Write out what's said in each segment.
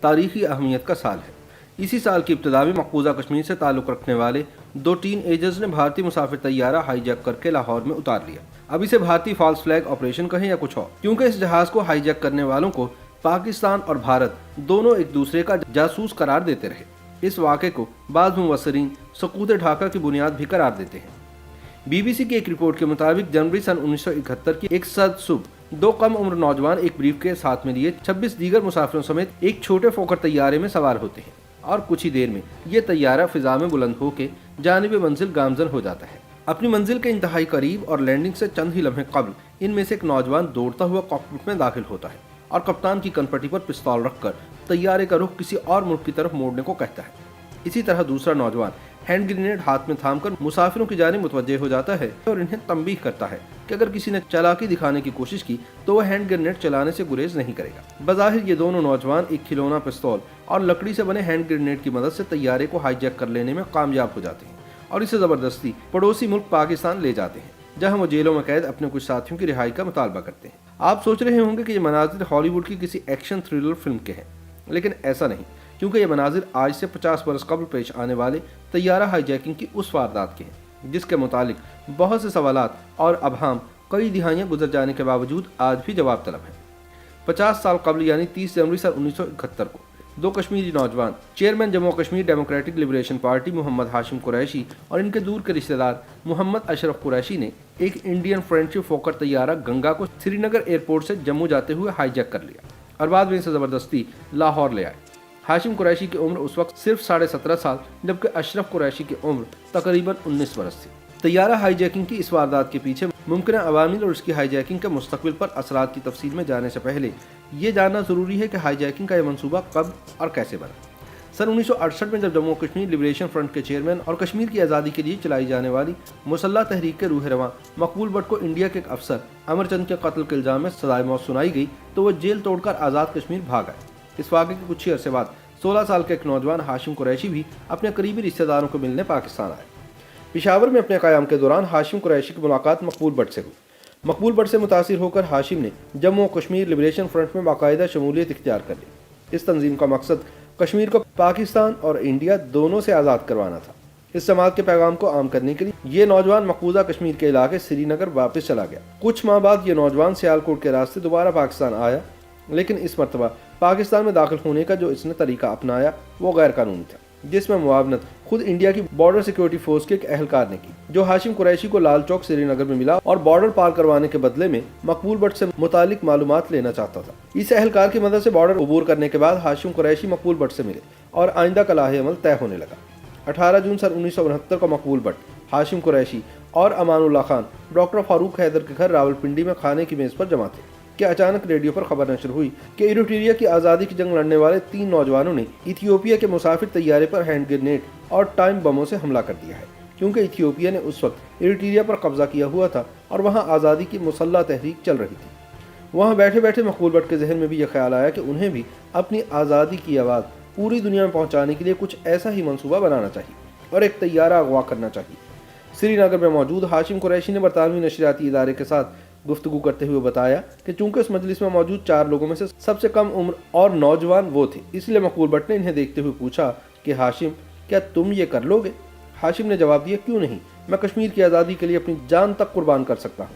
تاریخی اہمیت کا سال ہے۔ اسی سال کی ابتدا میں مقبوضہ کشمیر سے تعلق رکھنے والے 2 ٹین ایجرز نے بھارتی مسافر طیارہ ہائی جیک کر کے لاہور میں اتار لیا۔ اب اسے بھارتی فالس فلیگ آپریشن کہیں یا کچھ اور، کیونکہ اس جہاز کو ہائی جیک کرنے والوں کو پاکستان اور بھارت دونوں ایک دوسرے کا جاسوس قرار دیتے رہے۔ اس واقعے کو بعض مبصرین سقوط ڈھاکہ کی بنیاد بھی قرار دیتے ہیں۔ بی بی سی کی ایک رپورٹ کے مطابق جنوری سن 1971 کی ایک سرد صبح 2 کم عمر نوجوان ایک بریف کیس ہاتھ میں لیے 26 دیگر مسافروں سمیت ایک چھوٹے فوکر طیارے میں سوار ہوتے ہیں، اور کچھ ہی دیر میں یہ طیارہ فضا میں بلند ہو کے جانب منزل گامزن ہو جاتا ہے۔ اپنی منزل کے انتہائی قریب اور لینڈنگ سے چند ہی لمحے قبل ان میں سے ایک نوجوان دوڑتا ہوا کاکپٹ میں داخل ہوتا ہے اور کپتان کی کنپٹی پر پستول رکھ کر طیارے کا رخ کسی اور ملک کی طرف موڑنے کو کہتا ہے۔ اسی طرح دوسرا نوجوان ہینڈ گرینیڈ ہاتھ میں تھام کر مسافروں کی جانب متوجہ ہو جاتا ہے اور انہیں تنبیہ کرتا ہے کہ اگر کسی نے چالاکی دکھانے کی کوشش کی تو وہ ہینڈ گرینیڈ چلانے سے گریز نہیں کرے گا۔ بظاہر یہ دونوں نوجوان ایک کھلونا پستول اور لکڑی سے بنے ہینڈ گرینیڈ کی مدد سے طیارے کو ہائی جیک کر لینے میں کامیاب ہو جاتے ہیں اور اسے زبردستی پڑوسی ملک پاکستان لے جاتے ہیں، جہاں وہ جیلوں میں قید اپنے کچھ ساتھیوں کی رہائی کا مطالبہ کرتے ہیں۔ آپ سوچ رہے ہوں گے کہ یہ مناظر ہالی ووڈ کی کسی ایکشن تھرلر فلم کے ہیں، لیکن ایسا نہیں، کیونکہ یہ مناظر آج سے 50 برس قبل پیش آنے والے طیارہ ہائی جیکنگ کی اس واردات کے ہیں، جس کے متعلق بہت سے سوالات اور ابہام کئی دہائیاں گزر جانے کے باوجود آج بھی جواب طلب ہیں۔ 50 سال قبل یعنی 30 جنوری سن 1971 کو 2 کشمیری نوجوان chairman Jammu Kashmir democratic liberation party Mohammad Hashim Qureshi اور ان کے دور کے رشتہ دار محمد اشرف قریشی نے ایک انڈین فرینڈشپ فوکر طیارہ گنگا کو سری نگر ایئرپورٹ سے جموں جاتے ہوئے ہائی جیک کر لیا اور بعد میں اسے زبردستی لاہور لے آئے۔ ہاشم قریشی کی عمر اس وقت صرف 17.5 سال جبکہ اشرف قریشی کی عمر تقریباً 19 برس تھی۔ طیارہ ہائی جیکنگ کی اس واردات کے پیچھے ممکنہ عوامل اور اس کی ہائی جیکنگ کے مستقبل پر اثرات کی تفصیل میں جانے سے پہلے یہ جاننا ضروری ہے کہ ہائی جیکنگ کا یہ منصوبہ کب اور کیسے بنا۔ سن 1968 میں جب جموں کشمیر لبریشن فرنٹ کے چیئرمین اور کشمیر کی آزادی کے لیے چلائی جانے والی مسلح تحریک کے روح رواں مقبول بٹ کو انڈیا کے ایک افسر امر چند کے قتل کے الزام میں سزائے موت سنائی گئی تو وہ جیل توڑ کر آزاد کشمیر بھاگ آئے۔ اس واقعے کے کچھ ہی عرصے بعد 16 سال کے ایک نوجوان ہاشم قریشی بھی اپنے قریبی رشتہ داروں کو ملنے پاکستان آئے۔ پشاور میں اپنے قیام کے دوران ہاشم قریشی کی ملاقات مقبول بٹ سے ہوئی۔ مقبول بٹ سے متاثر ہو کر ہاشم نے جموں کشمیر لبریشن فرنٹ میں باقاعدہ شمولیت اختیار کر لی۔ اس تنظیم کا مقصد کشمیر کو پاکستان اور انڈیا دونوں سے آزاد کروانا تھا۔ اس جماعت کے پیغام کو عام کرنے کے لیے یہ نوجوان مقبوضہ کشمیر کے علاقے سری نگر واپس چلا گیا۔ کچھ ماہ بعد یہ نوجوان سیالکوٹ کے راستے دوبارہ پاکستان آیا، لیکن اس مرتبہ پاکستان میں داخل ہونے کا جو اس نے طریقہ اپنایا وہ غیر قانونی تھا، جس میں معاونت خود انڈیا کی بارڈر سیکیورٹی فورس کے ایک اہلکار نے کی، جو ہاشم قریشی کو لال چوک سری نگر میں ملا اور بارڈر پار کروانے کے بدلے میں مقبول بٹ سے متعلق معلومات لینا چاہتا تھا۔ اس اہلکار کی مدد سے بارڈر عبور کرنے کے بعد ہاشم قریشی مقبول بٹ سے ملے اور آئندہ کا لاہ عمل طے ہونے لگا۔ 18 جون سن 1969 کو مقبول بٹ، ہاشم قریشی اور امان اللہ خان ڈاکٹر فاروق حیدر کے گھر راولپنڈی میں کھانے کی میز پر جمع تھے کہ اچانک ریڈیو پر خبر نشر ہوئی کہ ایریٹریا کی آزادی کی جنگ لڑنے والے 3 نوجوانوں نے ایتھیوپیا کے مسافر طیارے پر ہینڈ گرینیڈ اور ٹائم بموں سے حملہ کر دیا ہے، کیونکہ ایتھیوپیا نے اس وقت ایریٹریا پر قبضہ کیا ہوا تھا اور وہاں آزادی کی مسلح تحریک چل رہی تھی۔ وہاں بیٹھے بیٹھے مقبول بٹ کے ذہن میں بھی یہ خیال آیا کہ انہیں بھی اپنی آزادی کی آواز پوری دنیا میں پہنچانے کے لیے کچھ ایسا ہی منصوبہ بنانا چاہیے اور ایک طیارہ اغوا کرنا چاہیے۔ سری نگر میں موجود ہاشم قریشی نے برطانوی نشریاتی ادارے کے ساتھ گفتگو کرتے ہوئے بتایا کہ چونکہ اس مجلس میں موجود 4 لوگوں میں سے سب سے کم عمر اور نوجوان وہ تھے، اس لیے مقبول بٹ نے انہیں دیکھتے ہوئے پوچھا کہ ہاشم، کیا تم یہ کر لو گے؟ ہاشم نے جواب دیا، کیوں نہیں، میں کشمیر کی آزادی کے لیے اپنی جان تک قربان کر سکتا ہوں۔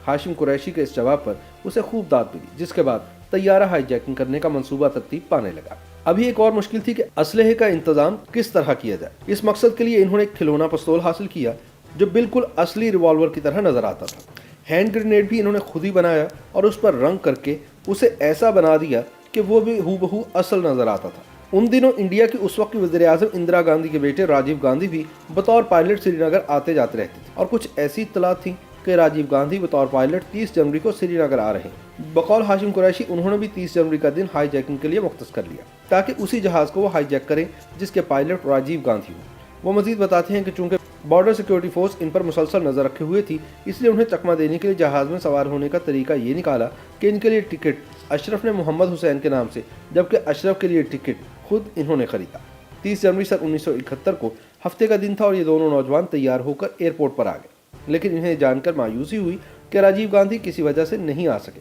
ہاشم قریشی کے اس جواب پر اسے خوب داد ملی، جس کے بعد طیارہ ہائی جیکنگ کرنے کا منصوبہ ترتیب پانے لگا۔ ابھی ایک اور مشکل تھی کہ اسلحے کا انتظام کس طرح کیا جائے۔ اس مقصد کے لیے انہوں نے ایک کھلونا پستول حاصل کیا جو بالکل اصلی ریوالور کی طرح نظر آتا تھا۔ ہینڈ گرینیڈ بھی انہوں نے خود ہی بنایا اور اس پر رنگ کر کے اسے ایسا بنا دیا کہ وہ بھی ہو بہو اصل نظر آتا تھا۔ ان دنوں انڈیا کی اس وقت کی وزیر اعظم اندرا گاندھی کے بیٹے راجیو گاندھی بھی بطور پائلٹ سری نگر آتے جاتے رہتے تھے، اور کچھ ایسی اطلاعات تھیں کہ راجیو گاندھی بطور پائلٹ 30 جنوری کو سری نگر آ رہے ہیں۔ بقول ہاشم قریشی انہوں نے بھی 30 جنوری کا دن ہائی جیکنگ کے لیے مختص کر لیا تاکہ اسی جہاز کو وہ ہائی جیک کریں جس کے پائلٹ راجیو گاندھی ہوں۔ وہ مزید بتاتے ہیں کہ چونکہ بارڈر سیکیورٹی فورس ان پر مسلسل نظر رکھے ہوئے تھی، اس لیے انہیں چکمہ دینے کے لیے جہاز میں سوار ہونے کا طریقہ یہ نکالا کہ ان کے لیے ٹکٹ اشرف نے محمد حسین کے نام سے، جبکہ اشرف کے لیے ٹکٹ خود انہوں نے خریدا۔ 30 جنوری سن 1971 کو ہفتے کا دن تھا اور یہ دونوں نوجوان تیار ہو کر ایئرپورٹ پر آ گئے، لیکن انہیں جان کر مایوسی ہوئی کہ راجیو گاندھی کسی وجہ سے نہیں آ سکے،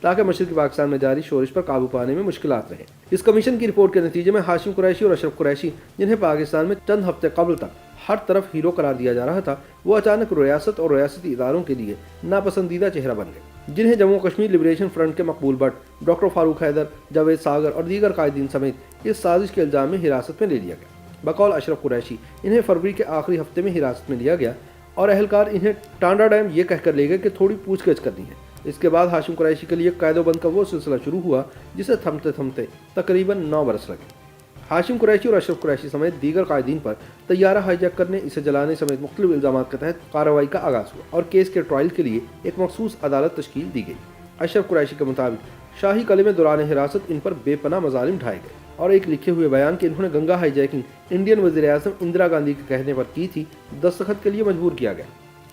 تاکہ مشرقی پاکستان میں جاری شورش پر قابو پانے میں مشکلات رہیں۔ اس کمیشن کی رپورٹ کے نتیجے میں ہاشم قریشی اور اشرف قریشی، جنہیں پاکستان میں چند ہفتے قبل تک ہر طرف ہیرو قرار دیا جا رہا تھا، وہ اچانک ریاست اور ریاستی اداروں کے لیے ناپسندیدہ چہرہ بن گئے، جنہیں جموں کشمیر لبریشن فرنٹ کے مقبول بٹ، ڈاکٹر فاروق حیدر، جاوید ساگر اور دیگر قائدین سمیت اس سازش کے الزام میں حراست میں لے لیا گیا۔ بقول اشرف قریشی، انہیں فروری کے آخری ہفتے میں حراست میں لیا گیا اور اہلکار انہیں ٹانڈا ڈیم یہ کہہ کر لے گئے کہ تھوڑی پوچھ گچھ کرنی ہے۔ اس کے بعد ہاشم قریشی کے لیے قید و بند کا وہ سلسلہ شروع ہوا جسے تھمتے تھمتے تقریباً 9 برس لگے۔ ہاشم قریشی اور اشرف قریشی سمیت دیگر قائدین پر طیارہ ہائی جیک کرنے، اسے جلانے سمیت مختلف الزامات کے تحت کارروائی کا آغاز ہوا اور کیس کے ٹرائل کے لیے ایک مخصوص عدالت تشکیل دی گئی۔ اشرف قریشی کے مطابق شاہی قلعے میں دوران حراست ان پر بے پناہ مظالم ڈھائے گئے اور ایک لکھے ہوئے بیان کہ انہوں نے گنگا ہائی جیکنگ انڈین وزیر اعظم اندرا گاندھی کے کہنے پر کی تھی، دستخط کے لیے مجبور کیا گیا۔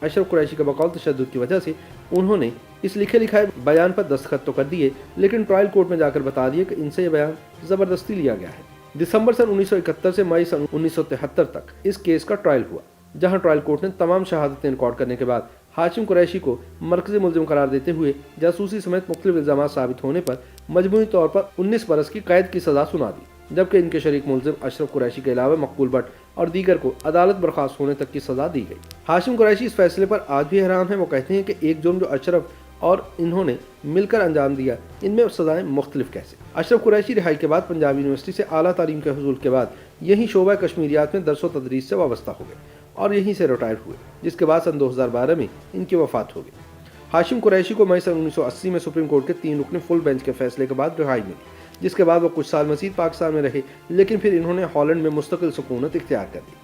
اشرف قریشی کے بقول تشدد کی وجہ سے انہوں نے اس لکھے لکھائے بیان پر دستخط تو کر دیے، لیکن ٹرائل کورٹ میں جا کر بتا دیے کہ ان سے یہ بیان زبردستی لیا گیا ہے۔ دسمبر سن 1971 سے مئی سن 1973 تک اس کیس کا ٹرائل ہوا، جہاں ٹرائل کورٹ نے تمام شہادتیں ریکارڈ کرنے کے بعد ہاشم قریشی کو مرکزی ملزم قرار دیتے ہوئے جاسوسی سمیت مختلف الزامات ثابت ہونے پر مجموعی طور پر 19 برس کی قید کی سزا سنا دی، جبکہ ان کے شریک ملزم اشرف قریشی کے علاوہ مقبول بٹ اور دیگر کو عدالت برخاست ہونے تک کی سزا دی گئی۔ ہاشم قریشی اس فیصلے پر آج بھی حیران ہیں۔ وہ کہتے ہیں کہ ایک جرم جو اشرف اور انہوں نے مل کر انجام دیا، ان میں سزائیں مختلف کیسے؟ اشرف قریشی رہائی کے بعد پنجاب یونیورسٹی سے اعلیٰ تعلیم کے حصول کے بعد یہیں شعبہ کشمیریات میں درس و تدریس سے وابستہ ہو گئے اور یہیں سے ریٹائر ہوئے، جس کے بعد سن 2012 میں ان کی وفات ہو گئی۔ ہاشم قریشی کو مئی سن 1980 میں سپریم کورٹ کے 3 رکنی فل بینچ کے فیصلے کے بعد رہائی ملی، جس کے بعد وہ کچھ سال مزید پاکستان میں رہے، لیکن پھر انہوں نے ہالینڈ میں مستقل سکونت اختیار کر لی۔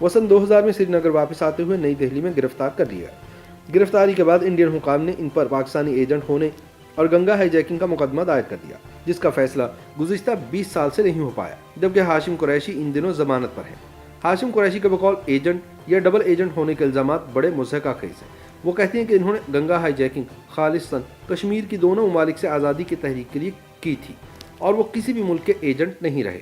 وہ سن 2000 میں سری نگر واپس آتے ہوئے نئی دہلی میں گرفتار کر لیا گیا۔ گرفتاری کے بعد انڈین حکام نے ان پر پاکستانی ایجنٹ ہونے اور گنگا ہائی جیکنگ کا مقدمہ دائر کر دیا، جس کا فیصلہ گزشتہ 20 سال سے نہیں ہو پایا، جبکہ ہاشم قریشی ان دنوں ضمانت پر ہیں۔ ہاشم قریشی کے بقول ایجنٹ یا ڈبل ایجنٹ ہونے کے الزامات بڑے مضحکہ خیز ہیں۔ وہ کہتے ہیں کہ انہوں نے گنگا ہائی جیکنگ خالصتاً کشمیر کی دونوں ممالک سے آزادی کی تحریک کے لیے کی تھی اور وہ کسی بھی ملک کے ایجنٹ نہیں رہے۔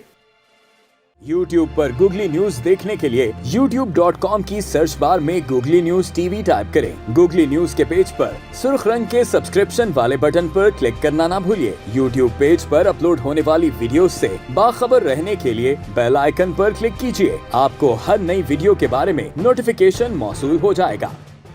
YouTube پر گوگلی نیوز دیکھنے کے لیے youtube.com کی سرچ بار میں googly news T V type کریں۔ گوگلی نیوز کے پیج پر سرخ رنگ کے سبسکرپشن والے بٹن پر کلک کرنا نہ بھولیے۔ YouTube پیج پر اپلوڈ ہونے والی ویڈیوز سے باخبر رہنے کے لیے بیل آئیکن پر کلک کیجیے۔ آپ کو ہر نئی ویڈیو کے بارے میں نوٹیفیکیشن موصول ہو جائے گا۔